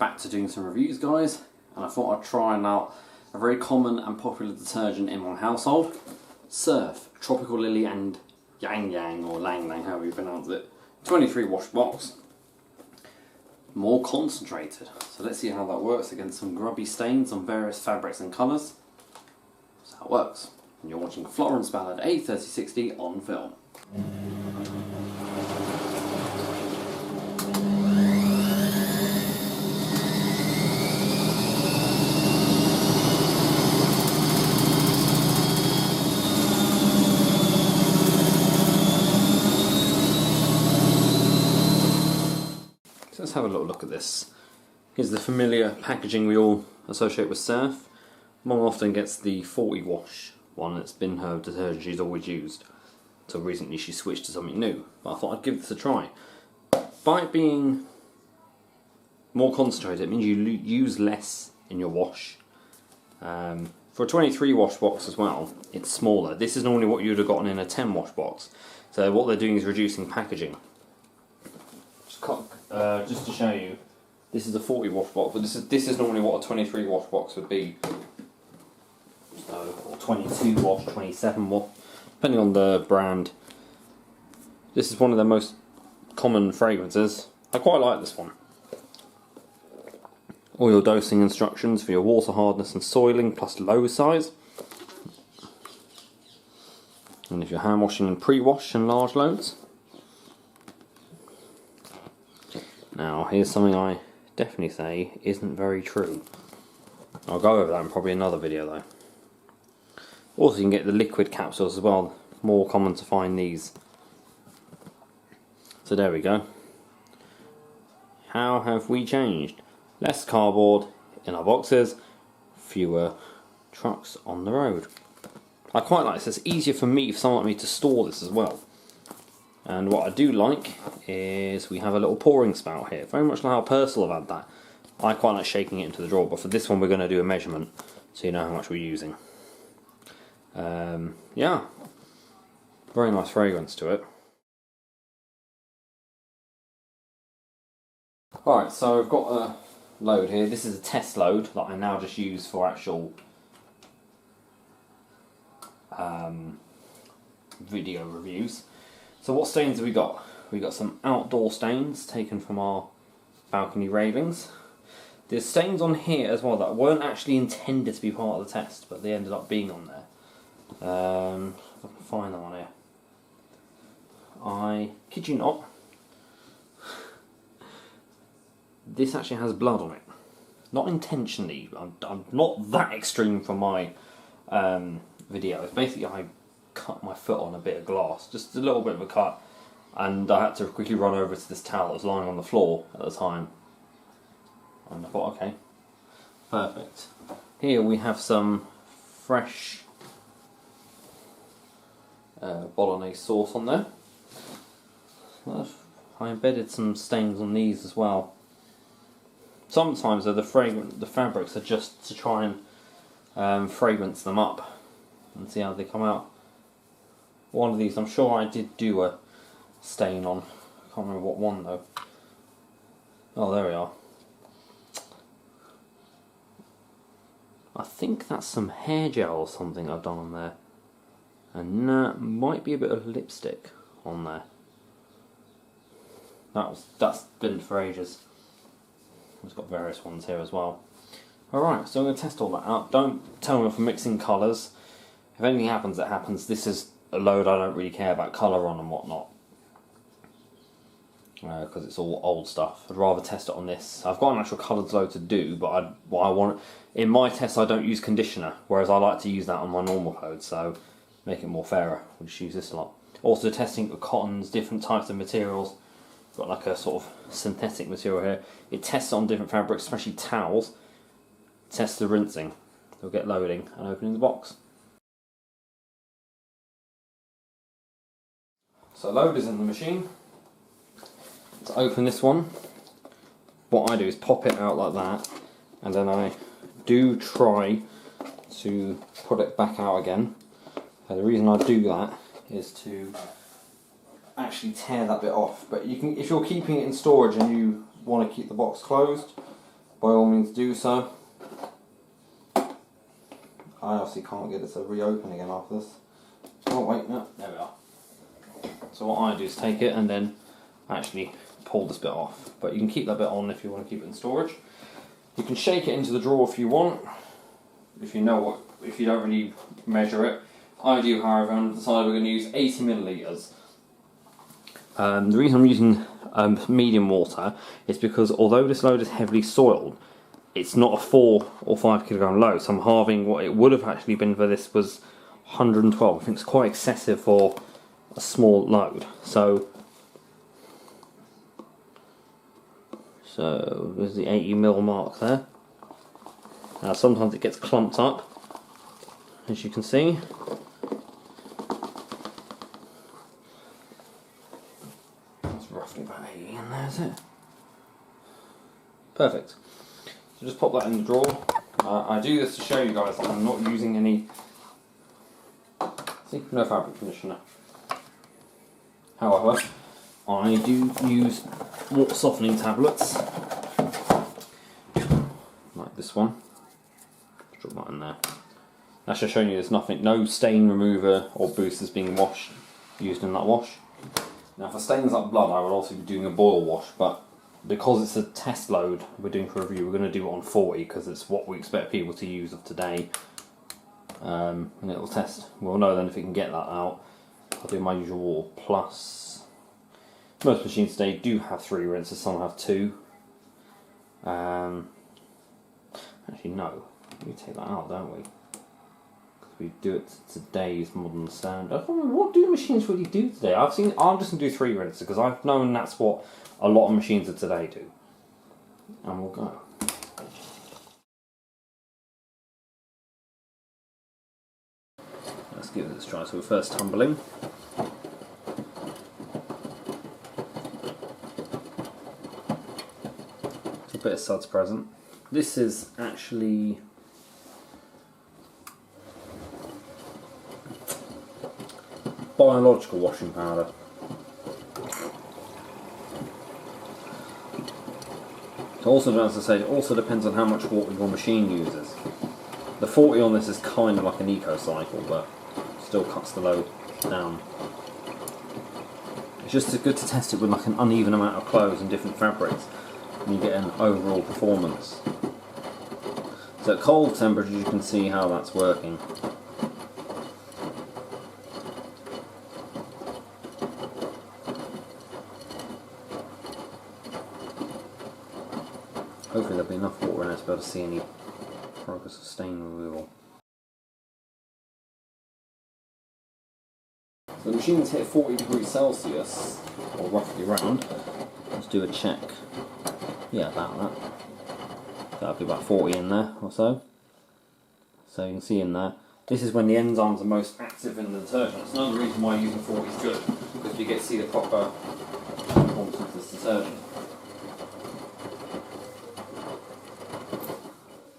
back to doing some reviews, guys, and I thought I'd try out a very common and popular detergent in my household, Surf Tropical Lily and Yang Yang, or Lang Lang, however you pronounce it. 23 wash box, more concentrated. So let's see how that works against some grubby stains on various fabrics and colours. That's how it works. And you're watching FlorenceBallardA3060 on film. Let's have a little look at this. Here's the familiar packaging we all associate with Surf. Mum often gets the 40 wash one. It's been her detergent she's always used. Until recently she switched to something new. But I thought I'd give this a try. By it being more concentrated, it means you use less in your wash. For a 23 wash box as well, it's smaller. This is normally what you would have gotten in a 10 wash box. So what they're doing is reducing packaging. Just to show you, this is a 40 wash box, but this is normally what a 23 wash box would be. So, or 22 wash, 27 wash, depending on the brand. This is one of the most common fragrances. I quite like this one. All your dosing instructions for your water hardness and soiling, plus low size. And if you're hand washing and pre-wash and large loads. Now, here's something I definitely say isn't very true. I'll go over that in probably another video though. Also, you can get the liquid capsules as well. More common to find these. So there we go. How have we changed? Less cardboard in our boxes, fewer trucks on the road. I quite like this. It's easier for me, for someone like me, to store this as well. And what I do like is we have a little pouring spout here. Very much like how Persil have had that. I quite like shaking it into the drawer, but for this one we're going to do a measurement so you know how much we're using. Yeah, very nice fragrance to it. Alright, so I've got a load here. This is a test load that I now just use for actual video reviews. So what stains have we got? We got some outdoor stains taken from our balcony railings. There's stains on here as well that weren't actually intended to be part of the test, but they ended up being on there. If I can find them on here. I kid you not, this actually has blood on it. Not intentionally. I'm not that extreme for my video. It's basically I cut my foot on a bit of glass, just a little bit of a cut, and I had to quickly run over to this towel that was lying on the floor at the time, and I thought, okay, perfect. Here we have some fresh bolognese sauce on there. I embedded some stains on these as well. Sometimes the fabrics are just to try and fragrance them up and see how they come out. One of these, I'm sure I did do a stain on. I can't remember what one though. Oh, there we are. I think that's some hair gel or something I've done on there. And that might be a bit of lipstick on there. That's been for ages. It's got various ones here as well. Alright, so I'm going to test all that out. Don't tell me if I'm mixing colours. If anything happens, it happens. This is a load I don't really care about colour on and whatnot, because it's all old stuff. I'd rather test it on this. I've got an actual coloured load to do, but in my tests I don't use conditioner, whereas I like to use that on my normal clothes, so make it more fairer. We'll just use this a lot. Also testing cottons, different types of materials. Got like a sort of synthetic material here. It tests on different fabrics, especially towels. Tests the rinsing. We'll get loading and opening the box. So load is in the machine. To open this one, what I do is pop it out like that, and then I do try to put it back out again. The reason I do that is to actually tear that bit off. But you can, if you're keeping it in storage and you want to keep the box closed, by all means do so. I obviously can't get it to reopen again after this. Oh wait, no, there we are. So what I do is take it and then actually pull this bit off. But you can keep that bit on if you want to keep it in storage. You can shake it into the drawer if you want. If you know what, if you don't really measure it. I do, however, and decided we're going to use 80 millilitres. The reason I'm using medium water is because although this load is heavily soiled, it's not a 4 or 5 kilogram load, so I'm halving what it would have actually been for this was 112. I think it's quite excessive for a small load. So there's the 80 ml mark there. Now sometimes it gets clumped up, as you can see. That's roughly about 80 in there, is it? Perfect. So just pop that in the drawer. I do this to show you guys that I'm not using any, see, no fabric conditioner. However, I do use water softening tablets, like this one. Drop that in there. That's just showing you there's nothing, no stain remover or boosters being used in that wash. Now for stains like blood, I would also be doing a boil wash, but because it's a test load we're doing for review, we're going to do it on 40 because it's what we expect people to use of today. And it'll test. We'll know then if we can get that out. I'll do my usual water plus. Most machines today do have 3 rinses, some have 2. Actually no, we take that out, don't we? Because we do it to today's modern standard. I don't know, what do machines really do today? I'm just going to do 3 rinses because I've known that's what a lot of machines of today do. And we'll go. Let's give this a try. So we're first tumbling. There's a bit of suds present. This is actually biological washing powder. Also, as I say, it also depends on how much water your machine uses. The 40 on this is kind of like an eco cycle, but still cuts the load down. It's just good to test it with like an uneven amount of clothes and different fabrics, and you get an overall performance. So at cold temperatures you can see how that's working. Hopefully there'll be enough water in there to be able to see any progress of stain removal. So the machine's hit 40 degrees Celsius, or roughly around. Let's do a check. Yeah, about that. That'll be about 40 in there or so. So you can see in there, this is when the enzymes are most active in the detergent. It's another reason why using 40 is good, because you get to see the proper performance of this detergent.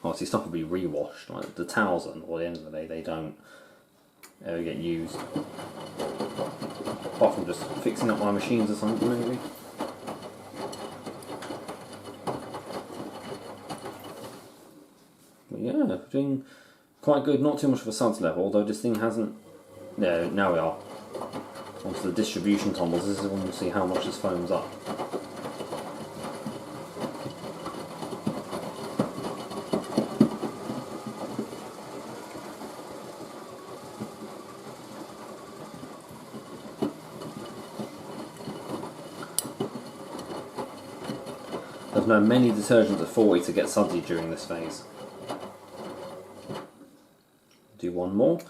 Obviously stuff will be re-washed, like the towels at the end of the day, they don't ever get used. Apart from just fixing up my machines or something maybe. But yeah, doing quite good, not too much of a suds level, although this thing hasn't... Yeah, now we are. Onto the distribution tumbles, this is when we'll see how much this foams up. There's no many detergents at 40 to get sudsy during this phase. Do one more.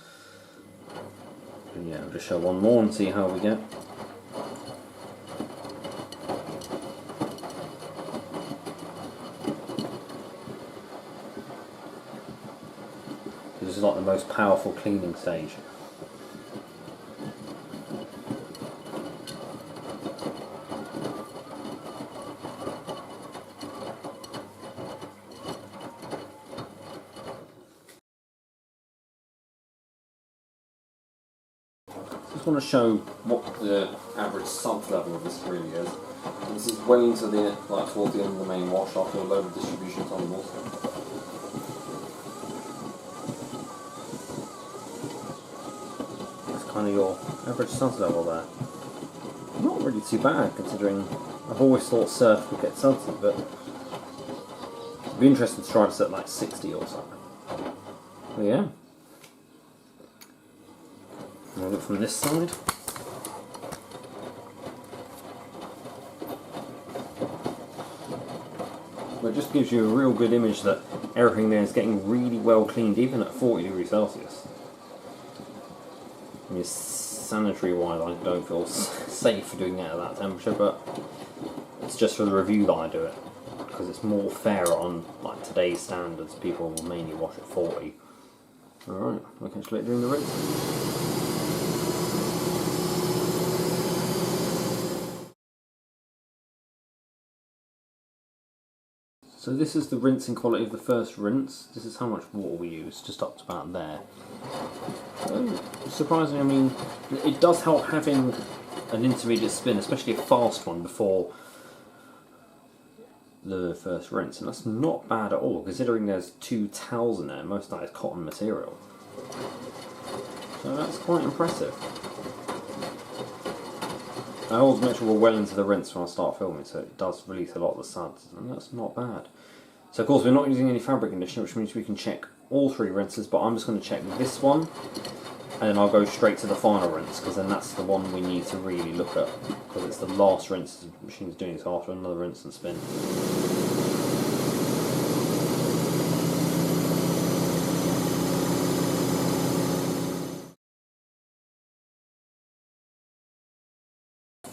And yeah, I'll just show one more and see how we get. This is like the most powerful cleaning stage. I just want to show what the average sub level of this really is. This is well into the, like, towards the end of the main wash after a load of distribution tumbles. That's kind of your average suds level there. Not really too bad considering I've always thought surf would get sudsy, but it'd be interesting to try to set like 60 or something. But yeah. I'll look from this side. But it just gives you a real good image that everything there is getting really well cleaned, even at 40 degrees Celsius. I mean, sanitary wise, I don't feel safe doing it at that temperature, but it's just for the review that I do it, because it's more fair on like today's standards. People will mainly wash at 40. Alright, we'll catch you later during the rinse. So this is the rinsing quality of the first rinse. This is how much water we use, just up to about there. Surprisingly, I mean, it does help having an intermediate spin, especially a fast one, before the first rinse. And that's not bad at all, considering there's 2 towels in there. Most of that is cotton material. So that's quite impressive. I always make sure we're well into the rinse when I start filming, so it does release a lot of the suds, and that's not bad. So of course we're not using any fabric conditioner, which means we can check all 3 rinses, but I'm just going to check this one, and then I'll go straight to the final rinse, because then that's the one we need to really look at, because it's the last rinse the machine's doing, so after another rinse and spin.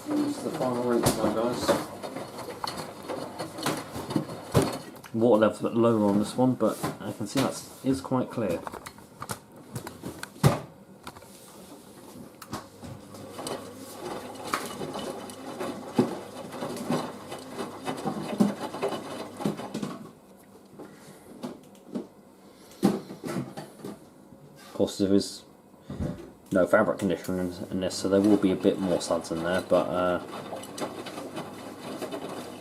This is the final rinse now, guys. Water level's a bit lower on this one, but I can see that is quite clear. Of course, there is no fabric conditioner in this, so there will be a bit more suds in there, but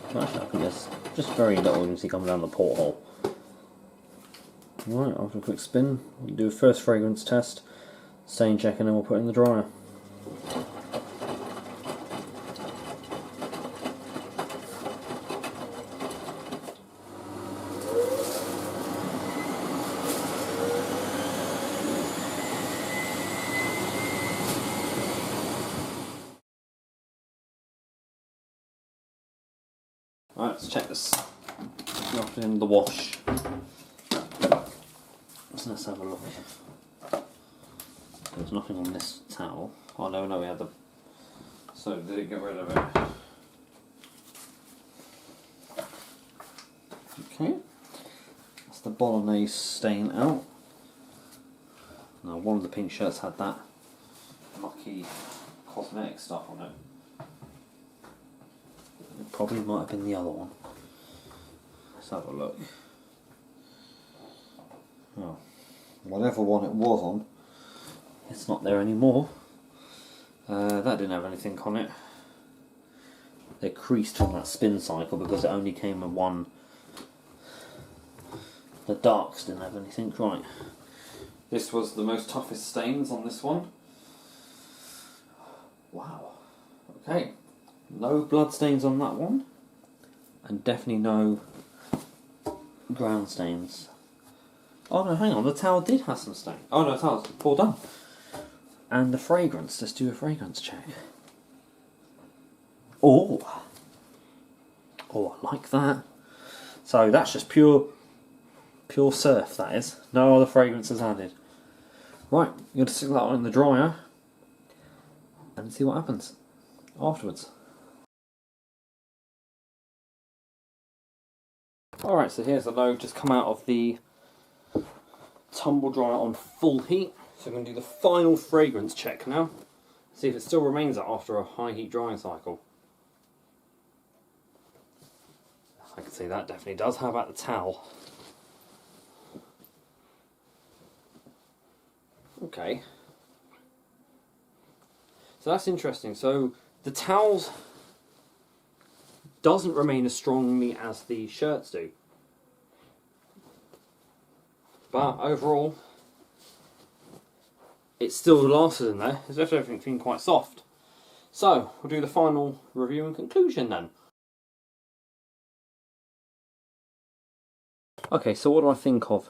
actually I think there's just very little you can see coming down the porthole. Right, after a quick spin, we'll do a first fragrance test, stain check, and then we'll put it in the dryer. Alright, let's check this after in the wash. So let's have a look. There's nothing on this towel. Oh no, we had the... So did it get rid of it? Okay. That's the bolognese stain out. Now one of the pink shirts had that mucky cosmetic stuff on it. It probably might have been the other one. Let's have a look. Oh, whatever one it was on, it's not there anymore. That didn't have anything on it. They creased from that spin cycle because it only came with one. The darks didn't have anything. Right. This was the most toughest stains on this one. Wow. Okay. No blood stains on that one, and definitely no ground stains. Oh no, hang on, the towel did have some stain. Oh no, the towel's all done. And the fragrance, let's do a fragrance check. Oh, I like that. So that's just pure surf, that is. No other fragrances added. Right, you're going to stick that on in the dryer and see what happens afterwards. Alright, so here's the load just come out of the tumble dryer on full heat. So I'm going to do the final fragrance check now. See if it still remains that after a high heat drying cycle. I can see that definitely does. How about the towel? Okay. So that's interesting. So the towels doesn't remain as strongly as the shirts do. But overall, it still lasted in there. It's left everything feeling quite soft. So, we'll do the final review and conclusion then. Okay, so what do I think of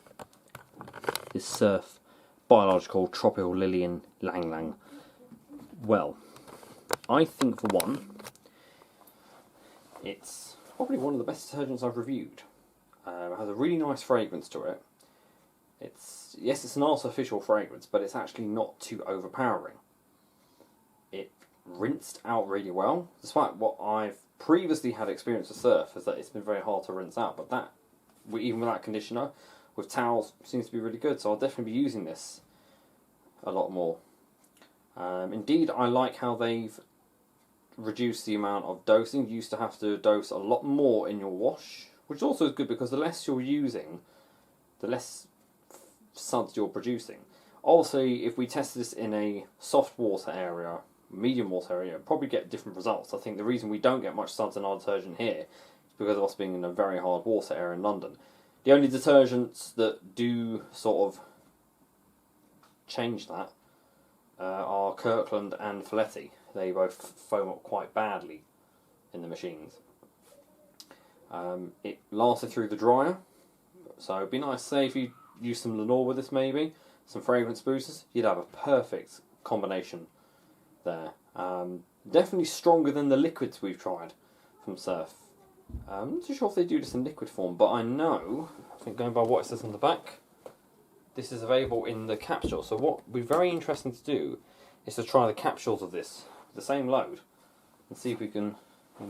this Surf Biological Tropical Lily Ylang Ylang? Well, I think for one, it's probably one of the best detergents I've reviewed. It has a really nice fragrance to it. Yes, it's an artificial fragrance, but it's actually not too overpowering. It rinsed out really well, despite what I've previously had experience with Surf, is that it's been very hard to rinse out, but that, even without conditioner, with towels, seems to be really good, so I'll definitely be using this a lot more. Indeed, I like how they've reduced the amount of dosing. You used to have to dose a lot more in your wash, which also is good because the less you're using, the less suds you're producing. Obviously, if we test this in a soft water area, medium water area, probably get different results. I think the reason we don't get much suds in our detergent here is because of us being in a very hard water area in London. The only detergents that do sort of change that are Kirkland and Folletti. They both foam up quite badly in the machines. It lasted through the dryer, so it'd be nice, say if you use some Lenore with this, maybe some fragrance boosters, you'd have a perfect combination there. Definitely stronger than the liquids we've tried from Surf. I'm not too sure if they do this in liquid form, but I know, I think going by what it says on the back, this is available in the capsule. So what would be very interesting to do is to try the capsules of this, the same load, and see if we can,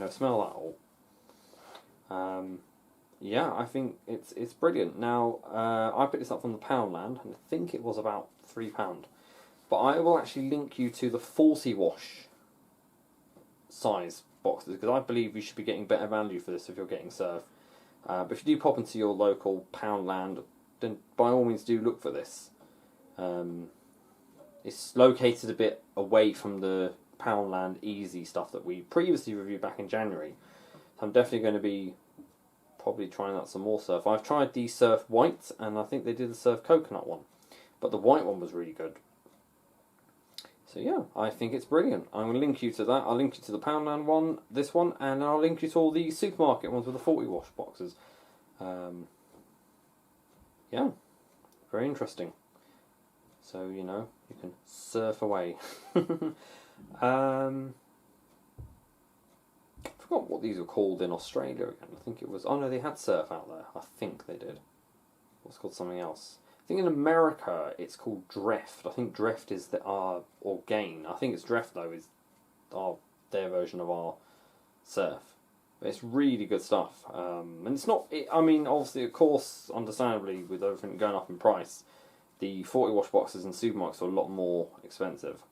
smell that all. Yeah, I think it's brilliant. Now, I picked this up from the Poundland, and I think it was about £3. But I will actually link you to the 40 wash size boxes, because I believe you should be getting better value for this if you're getting Surf. But if you do pop into your local Poundland, then by all means do look for this. It's located a bit away from the Poundland Easy stuff that we previously reviewed back in January. So I'm definitely going to be probably trying out some more Surf. I've tried the Surf White, and I think they did the Surf Coconut one, but the white one was really good. So yeah, I think it's brilliant. I'm going to link you to that. I'll link you to the Poundland one, this one, and I'll link you to all the supermarket ones with the 40 wash boxes. Yeah, very interesting. So, you can surf away. I forgot what these were called in Australia again. I think it was, oh no, they had Surf out there. I think they did. What's called something else. I think in America it's called Dreft. I think Dreft is or Gain. I think it's Dreft though, is their version of our Surf. But it's really good stuff. And it's not, obviously, of course, understandably, with everything going up in price, the 40 wash boxes in supermarkets are a lot more expensive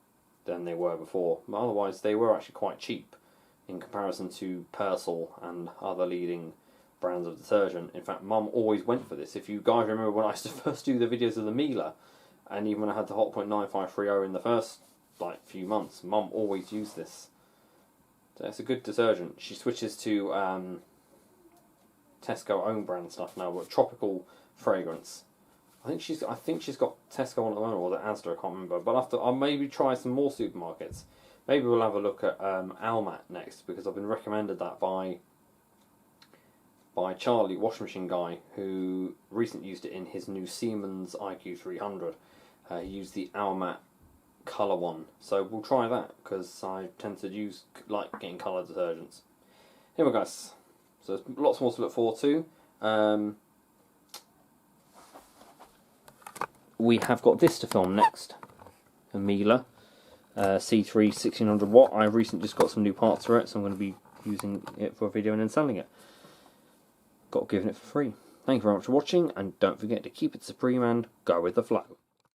than they were before. But otherwise, they were actually quite cheap in comparison to Persil and other leading brands of detergent. In fact, Mum always went for this. If you guys remember when I used to first do the videos of the Miele, and even when I had the Hot Point 9530 in the first few months, Mum always used this. So it's a good detergent. She switches to Tesco own brand stuff now, with tropical fragrance. I think she's got Tesco on at the moment, or the Asda, I can't remember. But I'll maybe try some more supermarkets. Maybe we'll have a look at Almat next, because I've been recommended that by Charlie, washing machine guy, who recently used it in his new Siemens IQ300. He used the Almat colour one, so we'll try that, because I tend to like getting colour detergents. Anyway guys, so there's lots more to look forward to. We have got this to film next, a Miele C3 1600 watt. I recently just got some new parts for it, so I'm going to be using it for a video and then selling it. Got given it for free. Thank you very much for watching, and don't forget to keep it supreme and go with the flow.